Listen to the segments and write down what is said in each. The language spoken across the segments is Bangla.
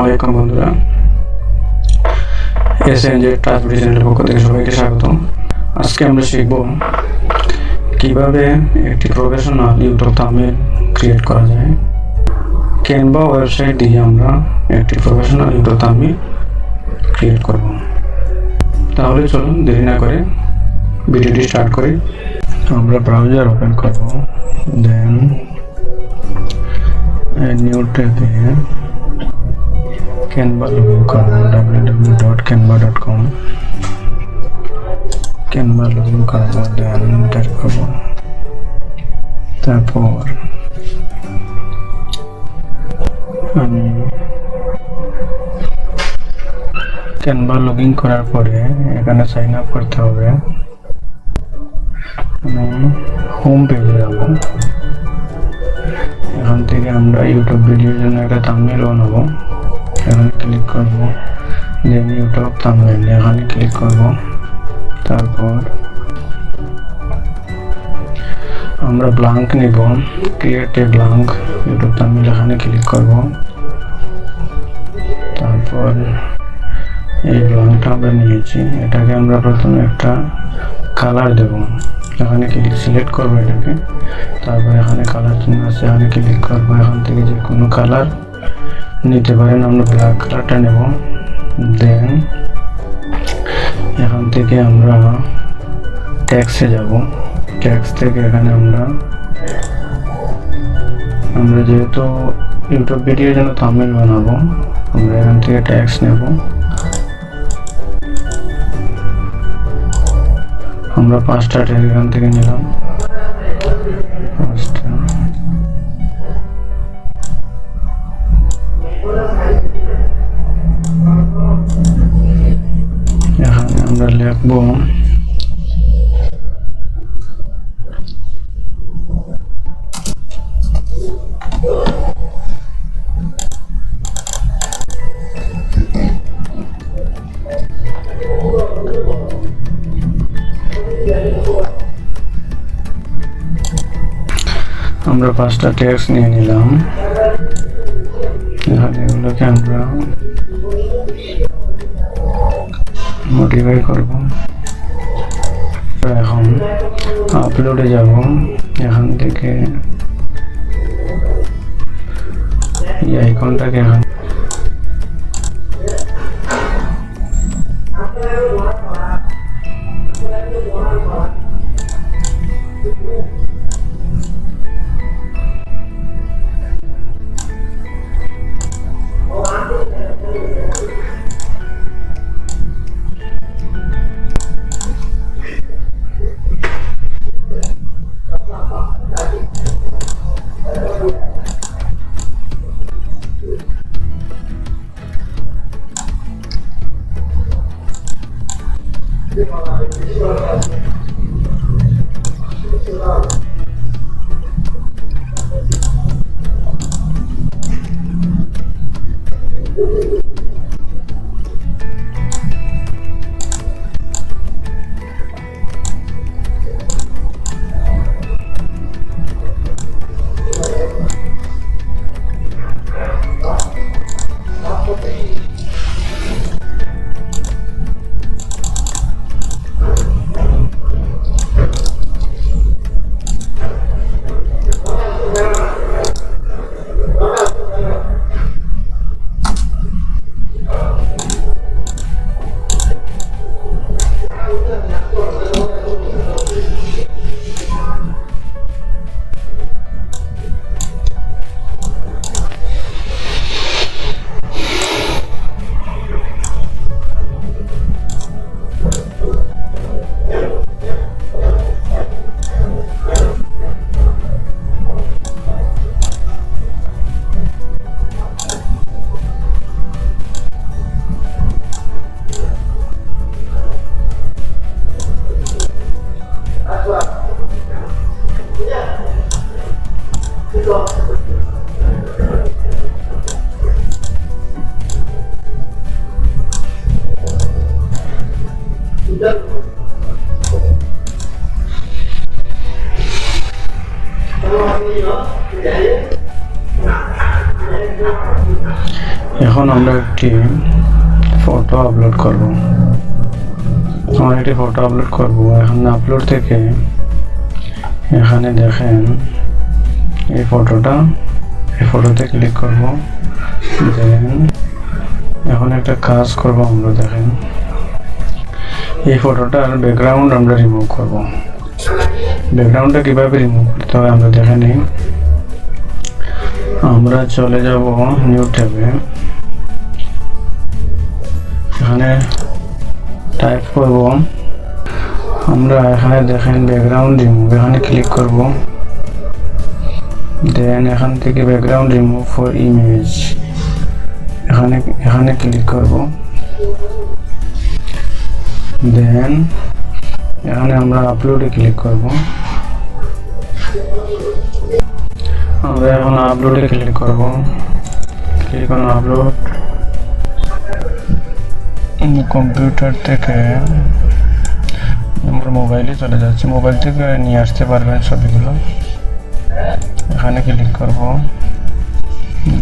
আলাইকুম বন্ধুরা, এসএনজে ট্রান্সমিট চ্যানেলের পক্ষ থেকে সবাইকে স্বাগত। আজকে আমরা শিখব কিভাবে একটি প্রফেশনাল ইউটিউব থাম্বনেল ক্রিয়েট করা যায়। ক্যানভা ওয়েবসাইট দিয়ে আমরা একটি প্রফেশনাল ইউটিউব থাম্বনেল ক্রিয়েট করব। তাহলে চলুন দেরি না করে ভিডিওটি স্টার্ট করি। আমরা ব্রাউজার ওপেন করব, দেন নিউ ট্যাবে Canva login করব, www.canva.com Canva login করব, দেন এন্টার করব। তারপর আমি Canva লগইন করার পরে এখানে সাইন আপ করতে হবে। আমি হোম পেজে যাব। এখান থেকে আমরা ইউটিউব ভিডিওর জন্য একটা থাম্বনেল বানাবো। এখানে ক্লিক করব, দেন ইউটিউব থাম্বনেল এখানে ক্লিক করব। তারপর আমরা ব্ল্যাঙ্ক নিব, create a blank YouTube thumbnail এখানে ক্লিক করব। তারপর এই ব্ল্যাঙ্কটা আমরা নিয়েছি, এটাকে আমরা প্রথমে একটা কালার দেব। এখানে ক্লিক সিলেক্ট করব এটাকে, তারপর এখানে কালার চিহ্ন আছে, এখানে ক্লিক করব। এখান থেকে যে কোনো কালার নিতে পারেন, আমরা ব্ল্যাক কালারটা নেব। দেন এখান থেকে আমরা ট্যাক্সে যাব। ট্যাক্স থেকে এখানে আমরা যেহেতু ইউটিউব ভিডিওর জন্য থাম্বনেল বানাবো, আমরা এখান থেকে ট্যাক্স নেব। আমরা 5টা ট্যাগ এখান থেকে নিলাম। এখানে আমরা লিখব আমরা 5টা ট্যাক্স নিয়ে নিলাম। এখানে এগুলোকে আমরা মডিফাই করব। এখন আপলোডে যাব। এখান থেকে এই আইকনটাকে এখানে একটি ফটো আপলোড করব। এখন আপলোড থেকে এখানে দেখেন এই ফটোতে ক্লিক করব। দেন এখন একটা কাজ করব আমরা, দেখেন এই ফটোটার ব্যাকগ্রাউন্ড আমরা রিমুভ করব। ব্যাকগ্রাউন্ডটা কিভাবে রিমুভ করতে হবে আমরা দেখে নিই। আমরা চলে যাব নিউ ট্যাবে, এখানে টাইপ করব আমরা, এখানে দেখেন ব্যাকগ্রাউন্ড রিমুভ, এখানে ক্লিক করব। দেন এখান থেকে ব্যাকগ্রাউন্ড রিমুভ ফর ইমেজ, এখানে ক্লিক করব। দেন এখানে আমরা আপলোডে ক্লিক করব। আমরা এখন আপলোডে ক্লিক করব। Click on upload. কম্পিউটার থেকে আমরা মোবাইলে চলে যাচ্ছি, মোবাইল থেকে নিয়ে আসতে পারবেন ছবিগুলো। এখানে ক্লিক করব।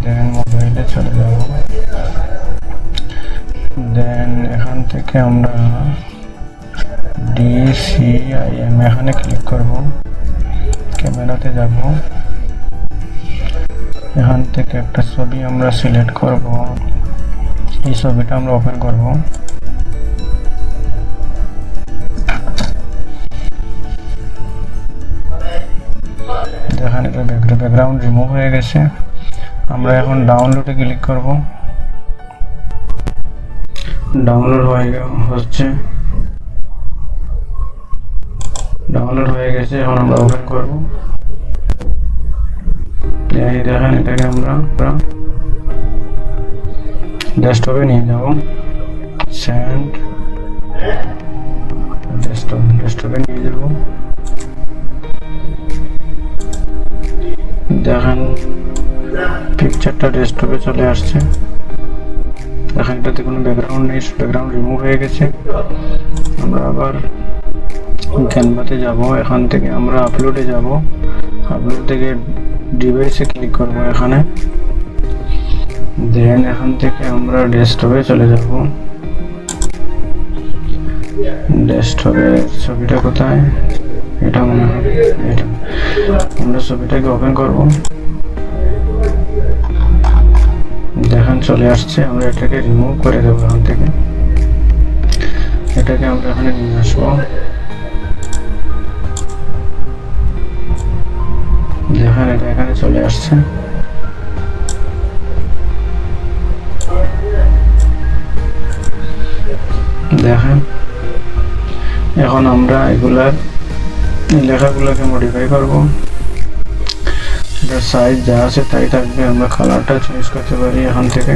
দেন মোবাইলে চলে যাব। দেন এখান থেকে আমরা DCIM এখানে ক্লিক করব। ক্যামেরাতে যাব। এখান থেকে একটা ছবি আমরা সিলেক্ট করব। এই ছবিটা আমরা ওপেন করব। দেখেন এটা ব্যাকগ্রাউন্ড রিমুভ হয়ে গেছে। আমরা এখন ডাউনলোডে ক্লিক করব। ডাউনলোড হয়ে গেছে, এখন আমরা ওপেন করব। এই দেখেন এটাকে আমরা ডেস্কটপে নিয়ে যাব। সেন্ড ডেস্কটপে নিয়ে যাব। দেখেন পিকচারটা ডেস্কটপে চলে আসছে। দেখেন এটাতে কোনো ব্যাকগ্রাউন্ড নেই, ব্যাকগ্রাউন্ড রিমুভ হয়ে গেছে। আমরা আবার ক্যানভাতে যাব, এখান থেকে আমরা আপলোডে যাব। আপলোড থেকে ডিভাইসে ক্লিক করব এখানে। দেন এখান থেকে আমরা ডেস্কটপে চলে যাব। ডেস্কটপের ছবিটা কোথায়, এটা মনে হয় এটা। আমরা ছবিটাকে ওপেন করব। দেখেন চলে আসছে। আমরা এটাকে রিমুভ করে দেবো এখান থেকে। এটাকে আমরা এখানে নিয়ে আসবো। দেখেন এটা এখানে চলে আসছে। দেখেন এখন আমরা এগুলার লেখাগুলোকে মডিফাই করব। এটার সাইজ যা আছে তাই থাকবে। আমরা কালারটা চেঞ্জ করতে পারি এখান থেকে।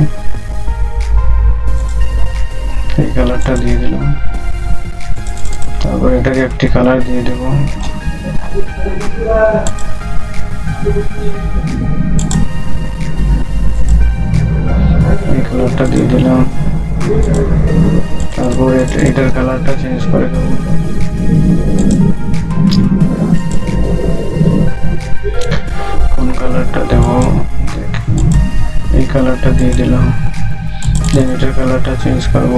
এই কালারটা দিয়ে দিলাম। তারপর এটাকে একটি কালার দিয়ে দেব। এই কালারটা দিয়ে দিলাম। তারপর এটার কালারটা চেঞ্জ করে দেব। কোন কালারটা দেব, এই কালারটা দিয়ে দিলাম। দেন এটার কালারটা চেঞ্জ করব।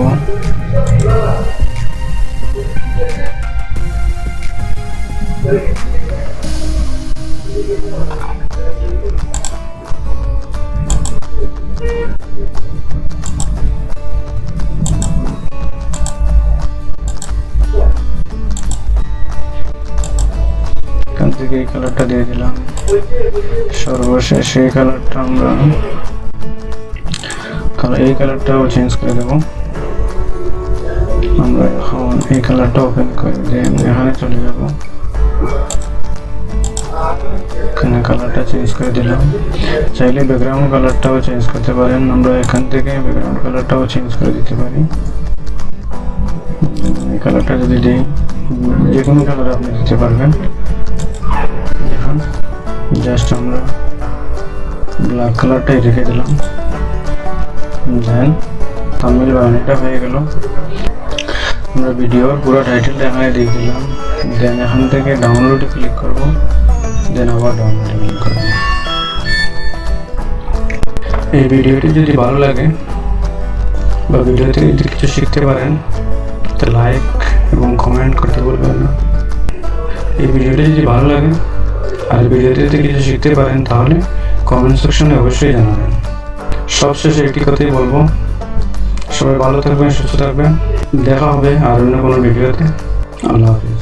এখান থেকে এই কালারটা দিয়ে দিলাম। সর্বশেষ এই কালারটা আমরা এই কালারটাও চেঞ্জ করে দেব। আমরা এখন এই কালারটা ওপেন করে দেন এখানে চলে যাব। এখানে কালারটা চেঞ্জ করে দিলাম। চাইলে ব্যাকগ্রাউন্ড কালারটাও চেঞ্জ করতে পারেন। আমরা এখান থেকে ব্যাকগ্রাউন্ড কালারটাও চেঞ্জ করে দিতে পারি। এই কালারটা যদি দিই, যে কোনো কালার আপনি দিতে পারবেন। এখন জাস্ট আমরা ব্ল্যাক কালারটাই রেখে দিলাম। দেন থাম্বনেল বানানোটা হয়ে গেল। আমরা ভিডিওর পুরো টাইটেলটা এখানে দিয়ে দিলাম। দেন এখান থেকে ডাউনলোডে ক্লিক করব। দেন আবার ডাউনলোডে ক্লিক করব। এই ভিডিওটি যদি ভালো লাগে বা ভিডিওতে যদি কিছু শিখতে পারেন তো লাইক এবং কমেন্ট করতে ভুলবেন না। এই ভিডিওটি যদি ভালো লাগে আর ভিডিওতে যদি কিছু শিখতে পারেন তাহলে কমেন্ট সেকশনে অবশ্যই জানাবেন। সবশেষে একটি কথাই বলবো, সবাই ভালো থাকবেন, সুস্থ থাকবেন। দেখা হবে আর অন্য কোনো ভিডিওতে। আল্লাহ হাফিজ।